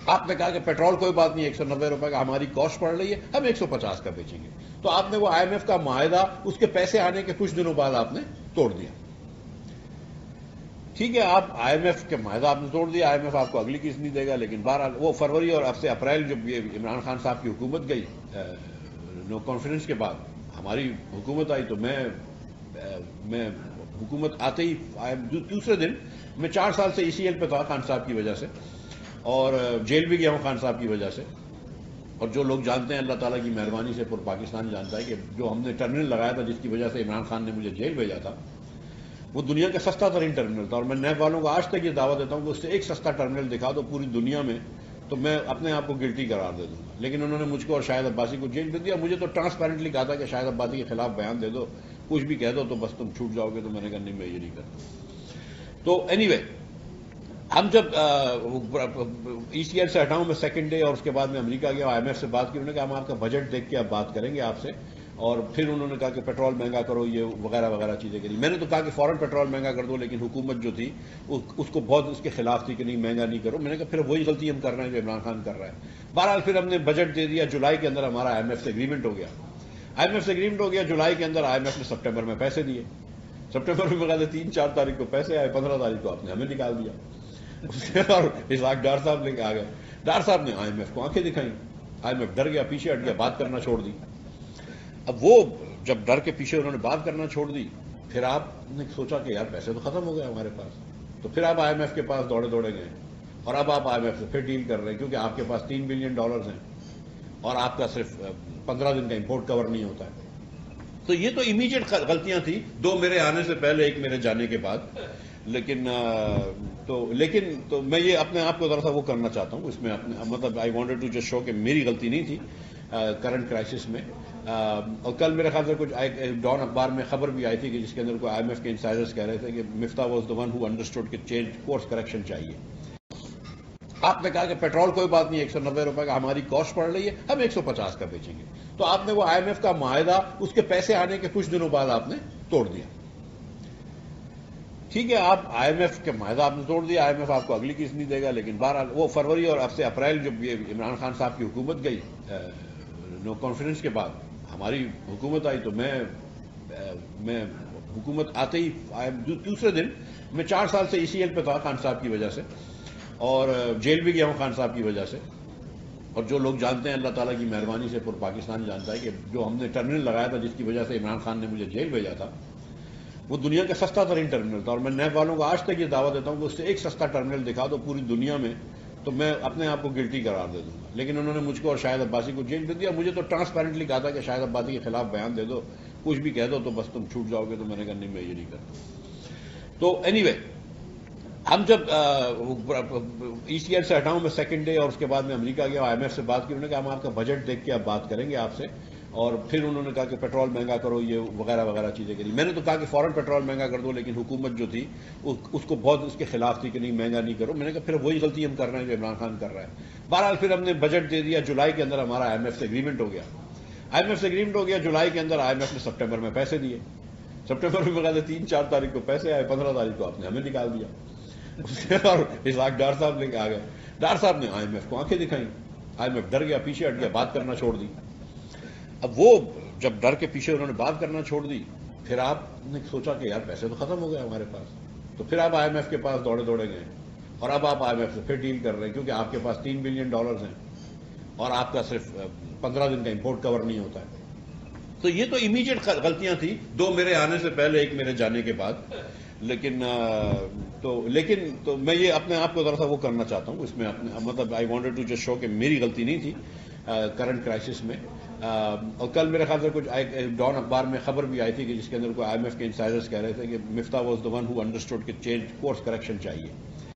آپ نے کہا کہ پیٹرول کوئی بات نہیں 190 روپے کا ہماری کاسٹ پڑ رہی ہے، ہم 150 کا بیچیں گے. تو آپ نے وہ آئی ایم ایف کا معاہدہ اس کے پیسے آنے کے کچھ دنوں بعد آپ نے توڑ دیا. ٹھیک ہے، آپ آئی ایم ایف کے معاہدہ آپ نے توڑ دیا، آئی ایم ایف آپ کو اگلی قسط نہیں دے گا. لیکن بہرحال وہ فروری اور اب سے اپریل جب یہ عمران خان صاحب کی حکومت گئی نو کانفیڈنس کے بعد ہماری حکومت آئی تو میں حکومت آتے ہی دوسرے دن میں 4 سال سے ECL پہ تھا خان صاحب کی وجہ سے، اور جیل بھی گیا ہوں خان صاحب کی وجہ سے. اور جو لوگ جانتے ہیں، اللہ تعالیٰ کی مہربانی سے پورا پاکستان جانتا ہے کہ جو ہم نے ٹرمینل لگایا تھا جس کی وجہ سے عمران خان نے مجھے جیل بھیجا تھا، وہ دنیا کا سستا ترین ٹرمینل تھا. اور میں نیب والوں کو آج تک یہ دعویٰ دیتا ہوں کہ اس سے ایک سستا ٹرمینل دکھا دو پوری دنیا میں تو میں اپنے آپ کو گلٹی قرار دے دوں گا. لیکن انہوں نے مجھ کو اور شاہد عباسی کو جیل دے دیا. مجھے تو ٹرانسپیرنٹلی کہا تھا کہ شاہد عباسی کے خلاف بیان دے دو، کچھ بھی کہہ دو تو بس تم چھوٹ جاؤ گے. تو میں نے کہا نہیں، میں یہ نہیں کرتا. تو اینی وے، ہم جب ECL سے ہٹاؤں میں سیکنڈ ڈے، اور اس کے بعد میں امریکہ گیا، IMF سے بات کی. انہوں نے کہا ہم آپ کا بجٹ دیکھ کے اب بات کریں گے آپ سے. اور پھر انہوں نے کہا کہ پیٹرول مہنگا کرو، یہ وغیرہ وغیرہ چیزیں کری. میں نے تو کہا کہ فوراً پیٹرول مہنگا کر دو، لیکن حکومت جو تھی اس کو بہت اس کے خلاف تھی کہ نہیں مہنگا نہیں کرو. میں نے کہا پھر وہی غلطی ہم کر رہے ہیں جو عمران خان کر رہا ہے. بہرحال پھر ہم نے بجٹ دے دیا. جولائی کے اندر ہمارا IMF سے اگریمنٹ ہو گیا. جولائی کے اندر IMF نے سپٹمبر میں پیسے دیے. سپٹمبر میں بغیر 3-4 تاریخ کو پیسے آئے، 15 تاریخ کو آپ نے ہمیں نکال دیا. اور اسحاق ڈار صاحب نے آ گئے. ڈار صاحب نے IMF کو آنکھیں دکھائیں. IMF ڈر گیا، پیچھے ہٹ گیا، بات کرنا چھوڑ دی. اب وہ جب ڈر کے پیچھے انہوں نے بات کرنا چھوڑ دی، پھر آپ نے سوچا کہ یار پیسے تو ختم ہو گئے ہمارے پاس. تو پھر آپ IMF کے پاس دوڑے گئے، اور اب آپ IMF سے پھر ڈیل کر رہے ہیں کیونکہ آپ کے پاس $3 بلین ہیں اور آپ کا صرف 15 دن کا امپورٹ کور نہیں ہوتا ہے. تو یہ تو امیجیٹ غلطیاں تھیں، 2 میرے آنے سے پہلے، 1 میرے جانے کے بعد. لیکن میں یہ اپنے آپ کو ذرا سا وہ کرنا چاہتا ہوں اس میں مطلب I wanted to just show کہ میری غلطی نہیں تھی کرنٹ کرائسس میں. اور کل میرے خیال سے کچھ ڈان اخبار میں خبر بھی آئی تھی کہ جس کے اندر کوئی IMF کے انسائڈرز کہہ رہے تھے کہ مفتاح was the one who understood کہ چینج کورس کریکشن چاہیے. آپ نے کہا کہ پیٹرول کوئی بات نہیں 190 روپے کا ہماری کاسٹ پڑ رہی ہے، ہم 150 کا بیچیں گے. تو آپ نے وہ IMF کا معاہدہ اس کے پیسے آنے کے کچھ دنوں بعد آپ نے توڑ دیا. ٹھیک ہے، آپ IMF کے معاہدہ آپ نے توڑ دیا، IMF آپ کو اگلی قسط نہیں دے گا. لیکن بہرحال وہ فروری اور اب سے اپریل جب یہ عمران خان صاحب کی حکومت گئی نو کانفیڈنس کے بعد ہماری حکومت آئی تو میں حکومت آتے ہی دوسرے دن میں 4 سال سے ECL پہ تھا خان صاحب کی وجہ سے، اور جیل بھی گیا ہوں خان صاحب کی وجہ سے. اور جو لوگ جانتے ہیں، اللہ تعالیٰ کی مہربانی سے پورا پاکستان جانتا ہے کہ جو ہم نے ٹرمینل لگایا تھا جس کی وجہ سے عمران خان نے مجھے جیل بھیجا تھا، وہ دنیا کا سستا ترین ٹرمینل تھا. اور میں نیب والوں کو آج تک یہ دعویٰ دیتا ہوں کہ اس سے ایک سستا ٹرمینل دکھا دو پوری دنیا میں تو میں اپنے آپ کو گلٹی قرار دے دوں گا. لیکن انہوں نے مجھ کو اور شاہد عباسی کو جیل دے دیا. مجھے تو ٹرانسپیرنٹلی کہا تھا کہ شاہد عباسی کے خلاف بیان دے دو، کچھ بھی کہہ دو تو بس تم چھوٹ جاؤ گے. تو میں نے کہا نہیں، میں یہ نہیں کرتا. تو اینی وے، ہم جب ECL سے ہٹاؤں میں سیکنڈ ڈے، اور اس کے بعد میں امریکہ گیا، IMF سے بات کی. انہوں نے کہا ہم آپ کا بجٹ دیکھ کے اب بات کریں گے آپ سے. اور پھر انہوں نے کہا کہ پیٹرول مہنگا کرو، یہ وغیرہ وغیرہ چیزیں کری. میں نے تو کہا کہ فوراً پیٹرول مہنگا کر دو، لیکن حکومت جو تھی اس کو بہت اس کے خلاف تھی کہ نہیں مہنگا نہیں کرو. میں نے کہا پھر وہی غلطی ہم کر رہے ہیں جو عمران خان کر رہا ہے. بہرحال پھر ہم نے بجٹ دے دیا. جولائی کے اندر ہمارا IMF سے اگریمنٹ ہو گیا. جولائی کے اندر IMF نے سپٹمبر میں پیسے دیے. سپٹمبر میں بغیر 3-4 تاریخ کو پیسے آئے، 15 تاریخ کو آپ نے ہمیں نکال دیا. اور اسحاق ڈار صاحب نے آ گئے. ڈار صاحب نے IMF کو آنکھیں دکھائیں. IMF ڈر گیا، پیچھے ہٹ گیا، بات کرنا چھوڑ دی. اب وہ جب ڈر کے پیچھے انہوں نے بات کرنا چھوڑ دی، پھر آپ نے سوچا کہ یار پیسے تو ختم ہو گئے ہمارے پاس. تو پھر آپ IMF کے پاس دوڑے گئے، اور اب آپ IMF سے پھر ڈیل کر رہے ہیں کیونکہ آپ کے پاس $3 بلین ہیں اور آپ کا صرف 15 دن کا امپورٹ کور نہیں ہوتا ہے. تو یہ تو امیجیٹ غلطیاں تھیں، 2 میرے آنے سے پہلے، 1 میرے جانے کے بعد. لیکن میں یہ اپنے آپ کو ذرا سا وہ کرنا چاہتا ہوں اس میں مطلب I wanted to just show کہ میری غلطی نہیں تھی کرنٹ کرائسس میں. اور کل میرے خیال سے کچھ ڈان اخبار میں خبر بھی آئی تھی کہ جس کے اندر کوئی IMF کے انسائڈرز کہہ رہے تھے کہ مفتاح was the one who understood کہ چینج کورس کریکشن چاہیے.